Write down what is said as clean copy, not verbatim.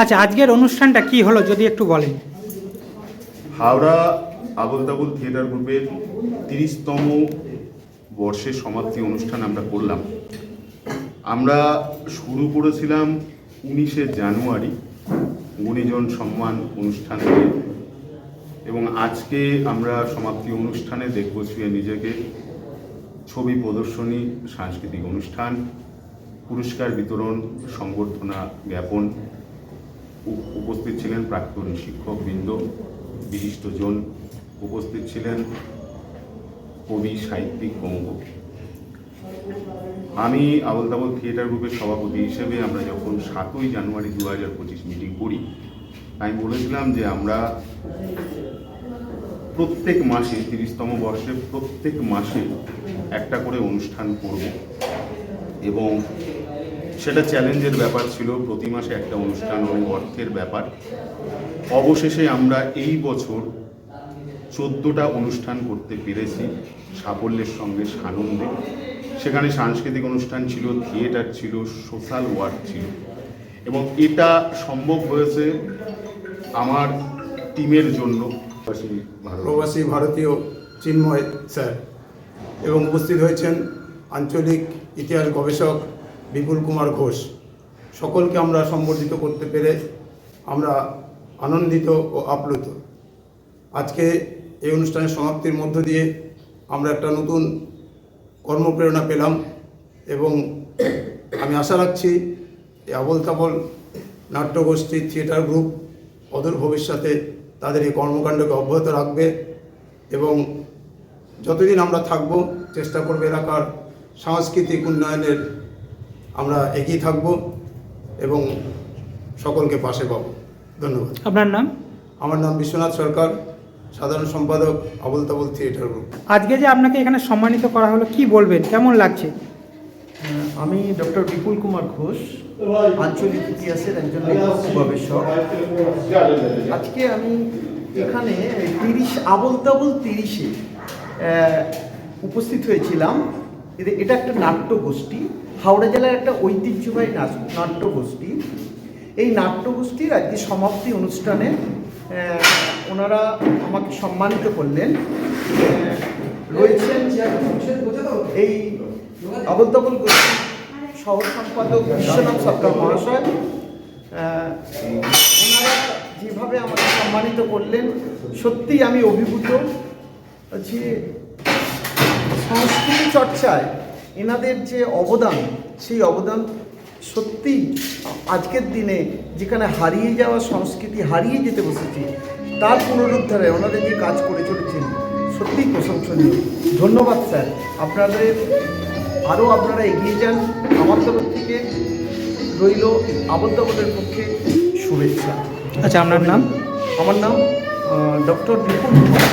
আচ্ছা, আজকের অনুষ্ঠানটা কি হলো যদি একটু বলেন। হাওড়া আবোল তাবোল থিয়েটার গ্রুপের 30তম বর্ষের সমাপ্তি অনুষ্ঠান আমরা করলাম। আমরা শুরু করেছিলাম 19শে জানুয়ারি গুণীজন সম্মান অনুষ্ঠান দিয়ে, এবং আজকে আমরা সমাপ্তি অনুষ্ঠানে দেখব ছুঁয়ে নিজেকে, ছবি প্রদর্শনী, সাংস্কৃতিক অনুষ্ঠান, পুরস্কার বিতরণ, সংবর্ধনা জ্ঞাপন। উপস্থিত ছিলেন প্রাক্তন শিক্ষকবৃন্দ, বিশিষ্টজন, উপস্থিত ছিলেন কবি, সাহিত্যিক প্রমুখ। আমি আবোল তাবোল থিয়েটার গ্রুপের সভাপতি হিসেবে আমরা যখন 7ই জানুয়ারি 2025 মিটিং করি, আমি বলেছিলাম যে আমরা প্রত্যেক মাসে 30তম বর্ষে প্রত্যেক মাসে একটা করে অনুষ্ঠান করব, এবং সেটা চ্যালেঞ্জের ব্যাপার ছিল। প্রতি মাসে একটা অনুষ্ঠান, অনেক অর্থের ব্যাপার। অবশেষে আমরা এই বছর 14টা অনুষ্ঠান করতে পেরেছি সাফল্যের সঙ্গে, সানন্দে। সেখানে সাংস্কৃতিক অনুষ্ঠান ছিল, থিয়েটার ছিল, সোশ্যাল ওয়ার্ক ছিল, এবং এটা সম্ভব হয়েছে আমার টিমের জন্য। প্রবাসী ভারতীয় চিন্ময় স্যার এবং উপস্থিত হয়েছেন আঞ্চলিক ইতিহাস গবেষক বিপুল কুমার ঘোষ। সকলকে আমরা সম্বর্ধিত করতে পেরে আমরা আনন্দিত ও আপ্লুত। আজকে এই অনুষ্ঠানের সমাপ্তির মধ্য দিয়ে আমরা একটা নতুন কর্মপ্রেরণা পেলাম, এবং আমি আশা রাখছি এই আবোল তাবোল নাট্যগোষ্ঠী থিয়েটার গ্রুপ অদূর ভবিষ্যতে তাদের এই কর্মকাণ্ডকে অব্যাহত রাখবে, এবং যতদিন আমরা থাকব চেষ্টা করবে এলাকার সাংস্কৃতিক উন্নয়নের আমরা এগিয়ে থাকব এবং সকলকে পাশে পাব। ধন্যবাদ। আপনার নাম? আমার নাম বিশ্বনাথ সরকার, সাধারণ সম্পাদক আবোল তাবোল থিয়েটার গ্রুপ। আজকে যে আপনাকে এখানে সম্মানিত করা হলো, কি বলবেন, কেমন লাগছে? আমি ডক্টর বিপুল কুমার ঘোষ, আঞ্চলিক ইতিহাসের একজন লেখক গবেষক। আজকে আমি এখানে 30 আবোল তাবোল 30-এ উপস্থিত হয়েছিলাম। এটা একটা নাট্যগোষ্ঠী, হাওড়া জেলার একটা ঐতিহ্যবাহী নাট্যগোষ্ঠী। এই নাট্যগোষ্ঠীর আজকে সমাপ্তি অনুষ্ঠানে ওনারা আমাকে সম্মানিত করলেন। রয়েছেন এই আবোল তাবোল গোষ্ঠীর সহ সম্পাদক বিশ্বনাথ সরকার মহাশয়। ওনারা যেভাবে আমাকে সম্মানিত করলেন, সত্যিই আমি অভিভূত। যে সংস্কৃতি চর্চায় এনাদের যে অবদান, সেই অবদান সত্যি আজকের দিনে যেখানে হারিয়ে যাওয়া সংস্কৃতি হারিয়ে যেতে বসেছে, তার পুনরুদ্ধারে ওনাদের যে কাজ করে চলেছেন সত্যিই প্রশংসনীয়। ধন্যবাদ স্যার, আপনাদের আরও আপনারা এগিয়ে যান। আমার তরফ থেকে রইল আবোল তাবোলের পক্ষে শুভেচ্ছা। আচ্ছা, আপনার নাম? আমার নাম ডক্টর বিপুল কুমার।